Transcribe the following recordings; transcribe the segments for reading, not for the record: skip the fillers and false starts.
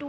2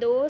2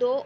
2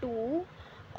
2،